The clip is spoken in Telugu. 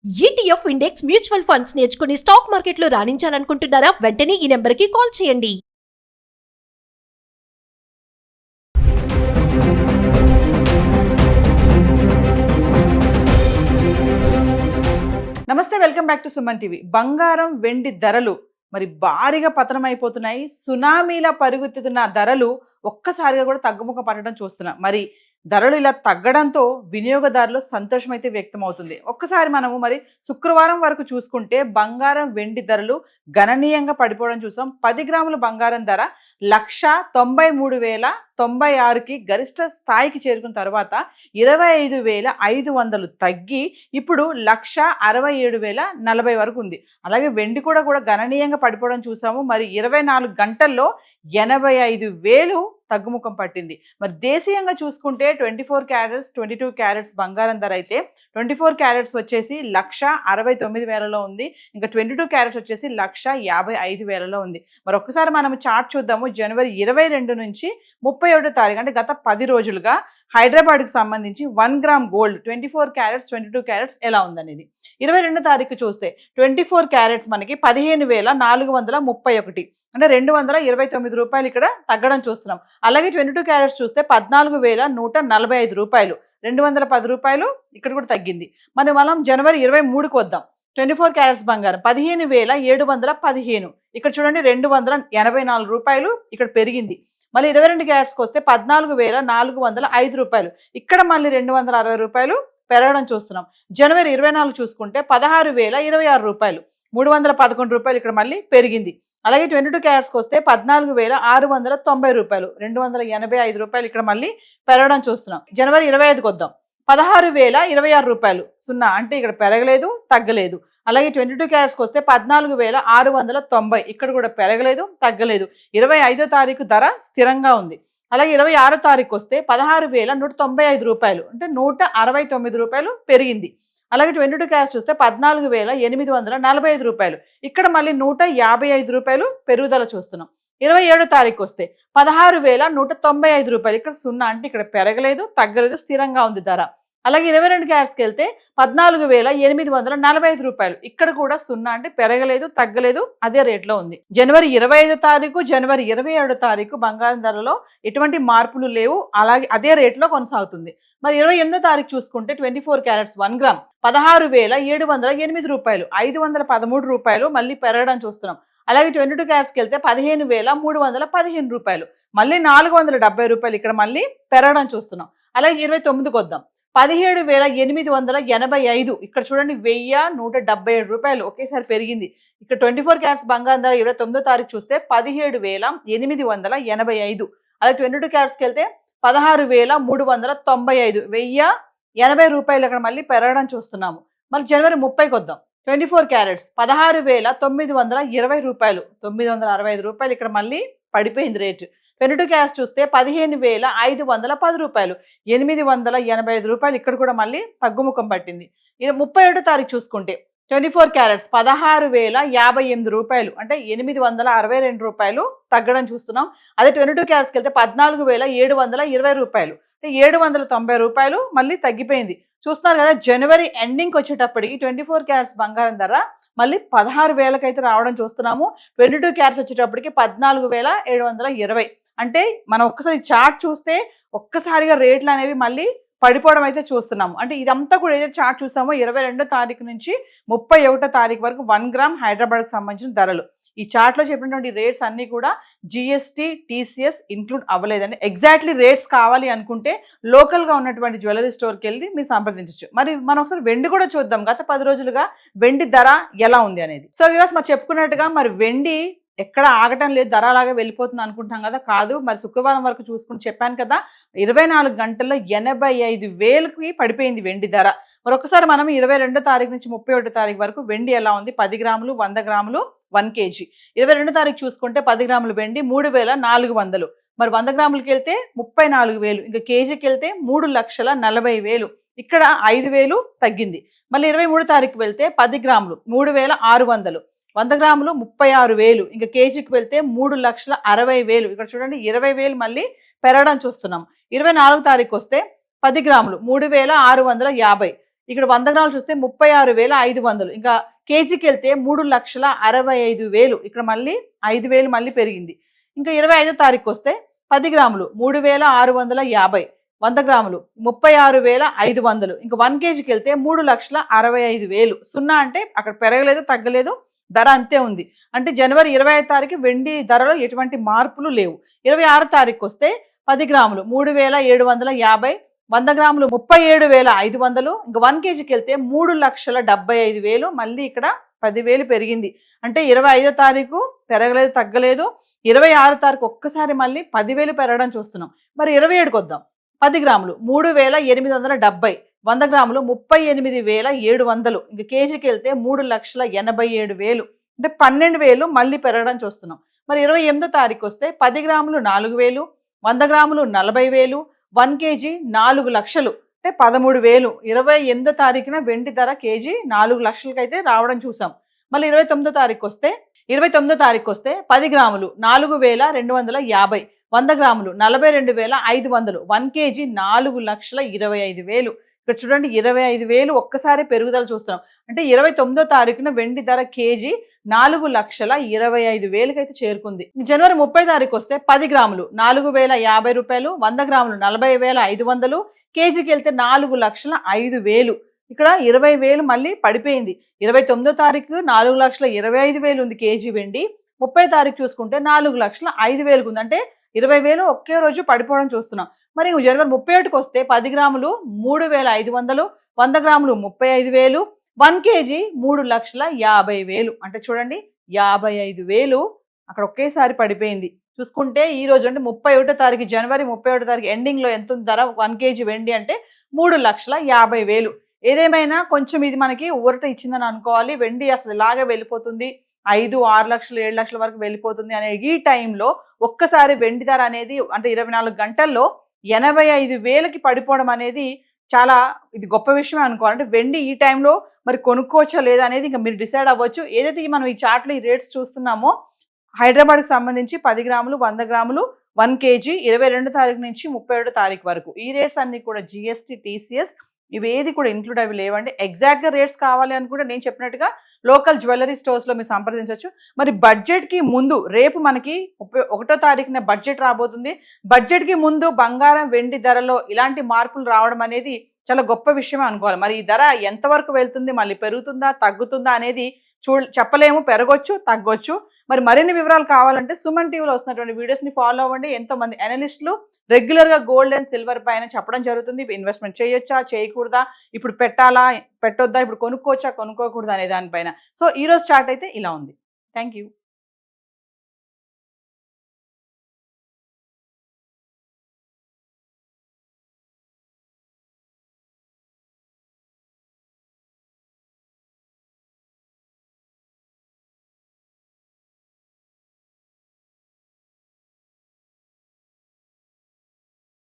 ఈటీఎఫ్ ఇండెక్స్ మ్యూచువల్ ఫండ్స్ నేర్చుకుని స్టాక్ మార్కెట్లో రాణించాలనుకుంటున్నారా? వెంటనే ఈ నెంబర్కి కాల్ చేయండి. నమస్తే, welcome back to Suman TV. బంగారం వెండి ధరలు మరి భారీగా పతనం అయిపోతున్నాయి. సునామీలా పరుగుతున్న ధరలు ఒక్కసారిగా కూడా తగ్గుముఖం పడడం చూస్తున్నాం. మరి ధరలు ఇలా తగ్గడంతో వినియోగదారులు సంతోషం అయితే వ్యక్తం అవుతుంది. ఒక్కసారి మనము మరి శుక్రవారం వరకు చూసుకుంటే బంగారం వెండి ధరలు గణనీయంగా పడిపోవడం చూసాం. 10 గ్రాముల బంగారం ధర 1,93,096కి గరిష్ట స్థాయికి చేరుకున్న తర్వాత 25,500 తగ్గి ఇప్పుడు 1,67,040 వరకు ఉంది. అలాగే వెండి కూడా గణనీయంగా పడిపోవడం చూసాము. మరి 24 గంటల్లో 85,000 తగ్గుముఖం పట్టింది. మరి దేశీయంగా చూసుకుంటే 24 క్యారెట్స్ 22 క్యారెట్స్ బంగారం ధర అయితే 24 క్యారెట్స్ వచ్చేసి 1,69,000లో ఉంది. ఇంకా 22 క్యారెట్స్ వచ్చేసి 1,55,000లో ఉంది. మరి ఒక్కసారి మనం చార్ట్ చూద్దాము. జనవరి 22 నుంచి 31 తారీఖు అంటే గత 10 రోజులుగా హైదరాబాద్కి సంబంధించి 1 గ్రామ్ గోల్డ్ 24 క్యారెట్స్ 22 క్యారెట్స్ ఎలా ఉందనేది. 22 తారీఖు చూస్తే 24 క్యారెట్స్ మనకి 15,431 అంటే 229 రూపాయలు ఇక్కడ తగ్గడం చూస్తున్నాం. అలాగే 22 క్యారెట్స్ చూస్తే 14,145 రూపాయలు, 210 రూపాయలు ఇక్కడ కూడా తగ్గింది. మనం జనవరి 23కి వద్దాం. 24 క్యారెట్స్ బంగారం 15,715, ఇక్కడ చూడండి 284 రూపాయలు ఇక్కడ పెరిగింది. మళ్ళీ 22 క్యారెట్స్కి వస్తే 14,405 రూపాయలు, ఇక్కడ మళ్ళీ 260 రూపాయలు పెరగడం చూస్తున్నాం. జనవరి 24 చూసుకుంటే 16,026 రూపాయలు, 311 రూపాయలు ఇక్కడ మళ్ళీ పెరిగింది. అలాగే 22 క్యారెట్స్కి వస్తే 14,690 రూపాయలు, 285 రూపాయలు ఇక్కడ మళ్ళీ పెరగడం చూస్తున్నాం. జనవరి 25కి వద్దాం. 16,026 రూపాయలు, 0 అంటే ఇక్కడ పెరగలేదు తగ్గలేదు. అలాగే 22 క్యారెట్స్కి వస్తే 14,690, ఇక్కడ కూడా పెరగలేదు తగ్గలేదు. 25వ తారీఖు ధర స్థిరంగా ఉంది. అలాగే 26వ తారీఖు వస్తే 16,195 రూపాయలు అంటే 169 రూపాయలు పెరిగింది. అలాగే 22 క్యారెట్స్ చూస్తే 14,845 రూపాయలు, ఇక్కడ మళ్ళీ 155 రూపాయలు పెరుగుదల చూస్తున్నాం. 27వ తారీఖు వస్తే 16,195 రూపాయలు, ఇక్కడ 0 అంటే ఇక్కడ పెరగలేదు తగ్గలేదు స్థిరంగా ఉంది ధర. అలాగే 22 క్యారెట్స్కి వెళ్తే 14,845 రూపాయలు, ఇక్కడ కూడా 0 అంటే పెరగలేదు తగ్గలేదు అదే రేట్లో ఉంది. జనవరి 25వ తారీఖు జనవరి 27వ తారీఖు బంగారం ధరలో ఎటువంటి మార్పులు లేవు, అలాగే అదే రేట్లో కొనసాగుతుంది. మరి 28వ తారీఖు చూసుకుంటే 24 క్యారెట్స్ 1 గ్రామ్ 16,708 రూపాయలు, 513 రూపాయలు మళ్ళీ పెరగడం చూస్తున్నాం. అలాగే 22 క్యారెట్స్కి వెళ్తే 15,315 రూపాయలు, మళ్ళీ 470 రూపాయలు ఇక్కడ మళ్ళీ పెరగడం చూస్తున్నాం. అలాగే 29కి వద్దాం. 17,885, ఇక్కడ చూడండి 1,177 రూపాయలు ఒకేసారి పెరిగింది. ఇక్కడ 24 క్యారెట్స్ బంగారం ధర 29వ తారీఖు చూస్తే 17,885. అలాగే 22 క్యారెట్స్కి వెళ్తే 16,395, 1,080 రూపాయలు అక్కడ మళ్ళీ పెరగడం చూస్తున్నాము. మళ్ళీ జనవరి 30కి వద్దాం. 24 క్యారెట్స్ 16,920 రూపాయలు, 965 రూపాయలు ఇక్కడ మళ్ళీ పడిపోయింది రేటు. 22 క్యారెట్స్ చూస్తే 15,510 రూపాయలు, 885 రూపాయలు ఇక్కడ కూడా మళ్ళీ తగ్గుముఖం పట్టింది. 31వ తారీఖు చూసుకుంటే 24 క్యారెట్స్ 16,058 రూపాయలు అంటే 862 రూపాయలు తగ్గడం చూస్తున్నాం. అదే 22 క్యారెట్స్కి వెళ్తే 14,720 రూపాయలు అంటే 790 రూపాయలు మళ్ళీ తగ్గిపోయింది. చూస్తున్నారు కదా, జనవరి ఎండింగ్కి వచ్చేటప్పటికి 24 క్యారెట్స్ బంగారం ధర మళ్ళీ 16,000కి అయితే రావడం చూస్తున్నాము. 22 క్యారెట్స్ వచ్చేటప్పటికి 14,720. అంటే మనం ఒక్కసారి చార్ట్ చూస్తే ఒక్కసారిగా రేట్లు అనేవి మళ్ళీ పడిపోవడం అయితే చూస్తున్నాము. అంటే ఇదంతా కూడా ఏదైతే చార్ట్ చూసామో 22వ తారీఖు నుంచి 31వ తారీఖు వరకు 1 గ్రామ్ హైదరాబాద్కి సంబంధించిన ధరలు. ఈ చార్ట్లో చెప్పినటువంటి రేట్స్ అన్నీ కూడా జిఎస్టీ టీసీఎస్ ఇంక్లూడ్ అవ్వలేదండి. ఎగ్జాక్ట్లీ రేట్స్ కావాలి అనుకుంటే లోకల్గా ఉన్నటువంటి జ్యువెలరీ స్టోర్కి వెళ్ళి మీరు సంప్రదించవచ్చు. మరి మనం ఒకసారి వెండి కూడా చూద్దాం. గత 10 రోజులుగా వెండి ధర ఎలా ఉంది అనేది. సో వ్యూవర్స్, మరి చెప్పుకున్నట్టుగా మరి వెండి ఎక్కడ ఆగటం లేదు, ధర అలాగే వెళ్ళిపోతుంది అనుకుంటాం కదా, కాదు. మరి శుక్రవారం వరకు చూసుకుని చెప్పాను కదా, 24 గంటల్లో 85,000కి పడిపోయింది వెండి ధర. మరొకసారి మనం 22వ తారీఖు నుంచి 31వ తారీఖు వరకు వెండి ఎలా ఉంది. 10 గ్రాములు 100 గ్రాములు 1 kg. 22వ తారీఖు చూసుకుంటే 10 గ్రాముల వెండి 3,400, మరి 100 గ్రాములకి వెళ్తే 34,000, ఇంకా కేజీకి వెళ్తే 3,40,000, ఇక్కడ 5,000 తగ్గింది. మళ్ళీ 23వ తారీఖు వెళ్తే 10 గ్రాములు 3,600, 100 గ్రాములు 36,000, ఇంకా కేజీకి వెళ్తే 3,60,000, ఇక్కడ చూడండి 20,000 మళ్ళీ పెరగడం చూస్తున్నాం. 24వ తారీఖు వస్తే 10 గ్రాములు 3,650, ఇక్కడ 100 గ్రాములు చూస్తే 36,500. ఇంకా కేజీకి వెళ్తే 3,65,000. ఇక్కడ మళ్ళీ 5,000 మళ్ళీ పెరిగింది. ఇంకా 25వ తారీఖు వస్తే 10 గ్రాములు 3,650. 100 గ్రాములు 36,500. ఇంకా 1 కేజీకి వెళ్తే 3,65,000. 0 అంటే అక్కడ పెరగలేదు, తగ్గలేదు, ధర అంతే ఉంది. అంటే జనవరి 25వ తారీఖు వెండి ధరలో ఎటువంటి మార్పులు లేవు. 26వ తారీఖు వస్తే 10 గ్రాములు 3,750. 100 గ్రాములు 37,500. ఇంకా 1 కేజీకి వెళ్తే 3,75,000. మళ్ళీ ఇక్కడ 10,000 పెరిగింది. అంటే 25వ తారీఖు పెరగలేదు, తగ్గలేదు. 26వ తారీఖు ఒక్కసారి మళ్ళీ 10,000 పెరగడం చూస్తున్నాం. మరి 27కి వద్దాం. 10 గ్రాములు 3,870. 100 గ్రాములు 38,700. ఇంకా కేజీకి వెళ్తే 3,87,000. అంటే 12,000 మళ్ళీ పెరగడం చూస్తున్నాం. మరి 28వ తారీఖు వస్తే 10 గ్రాములు 4,000. 100 గ్రాములు 40,000. 1 కేజీ 4 లక్షలు అంటే 13,000. 28వ తారీఖున వెండి ధర కేజీ 4 లక్షలకి అయితే రావడం చూసాం. మళ్ళీ 29వ తారీఖు వస్తే 10 గ్రాములు 4,250. 100 గ్రాములు 42,500. 1 కేజీ 4,25,000. ఇక్కడ చూడండి 25,000 ఒక్కసారి పెరుగుదల చూస్తున్నాం. అంటే 29వ తారీఖున వెండి ధర కేజీ 4,25,000 అయితే చేరుకుంది. జనవరి 30వ తారీఖు వస్తే 10 గ్రాములు 4,050 రూపాయలు. 100 గ్రాములు 40,500. కేజీకి వెళ్తే 4,05,000. ఇక్కడ 20,000 మళ్ళీ పడిపోయింది. 29వ తారీఖు 4,25,000 ఉంది కేజీ వెండి. 30వ తారీఖు చూసుకుంటే 4,05,000 ఉంది. అంటే 20,000 ఒకే రోజు పడిపోవడం చూస్తున్నాం. మరి జనవరి 31కి వస్తే 10 గ్రాములు 3,500. 100 గ్రాములు 35,000. 1 కేజీ 3,50,000. అంటే చూడండి 55,000 అక్కడ ఒకేసారి పడిపోయింది. చూసుకుంటే ఈ రోజు అంటే 31వ తారీఖు జనవరి 31వ తారీఖు ఎండింగ్ లో ఎంత ఉంది ధర 1 కేజీ వెండి అంటే 3,50,000. ఏదేమైనా కొంచెం ఇది మనకి ఊరట ఇచ్చిందని అనుకోవాలి. వెండి అసలు ఇలాగే వెళ్ళిపోతుంది, 5, 6 లక్షలు 7 లక్షల వరకు వెళ్ళిపోతుంది అనే ఈ టైంలో ఒక్కసారి వెండి ధర అనేది అంటే 24 గంటల్లో 85,000కి పడిపోవడం అనేది చాలా ఇది గొప్ప విషయం అనుకోవాలి. అంటే వెండి ఈ టైంలో మరి కొనుక్కోవచ్చా లేదా అనేది ఇంకా మీరు డిసైడ్ అవ్వచ్చు. ఏదైతే మనం ఈ చార్ట్లో ఈ రేట్స్ చూస్తున్నామో హైదరాబాద్కి సంబంధించి 10 గ్రాములు 100 గ్రాములు 1 కేజీ 22వ తారీఖు నుంచి 31వ తారీఖు వరకు ఈ రేట్స్ అన్ని కూడా జిఎస్టీ, టీసీఎస్ ఇవేది కూడా ఇంక్లూడ్ అవి లేవండి. ఎగ్జాక్ట్గా రేట్స్ కావాలి అనుకుంటే నేను చెప్పినట్టుగా లోకల్ జ్యువెలరీ స్టోర్స్లో మీరు సంప్రదించవచ్చు. మరి బడ్జెట్కి ముందు రేపు మనకి 1వ తారీఖున బడ్జెట్ రాబోతుంది. బడ్జెట్కి ముందు బంగారం వెండి ధరలో ఇలాంటి మార్పులు రావడం అనేది చాలా గొప్ప విషయం అనుకోవాలి. మరి ఈ ధర ఎంతవరకు వెళ్తుంది, మళ్ళీ పెరుగుతుందా తగ్గుతుందా అనేది చెప్పలేము, పెరగొచ్చు తగ్గొచ్చు. మరి మరిన్ని వివరాలు కావాలంటే సుమన్ టీవీలో వస్తున్నటువంటి వీడియోస్ని ఫాలో అవ్వండి. ఎంతో మంది అనలిస్టులు రెగ్యులర్గా గోల్డ్ అండ్ సిల్వర్ పైన చెప్పడం జరుగుతుంది. ఇన్వెస్ట్మెంట్ చేయొచ్చా చేయకూడదా, ఇప్పుడు పెట్టాలా పెట్టొద్దా, ఇప్పుడు కొనుక్కోవచ్చా కొనుక్కోకూడదా అనే దానిపైన. సో ఈ రోజు చార్ట్ అయితే ఇలా ఉంది. Thank you.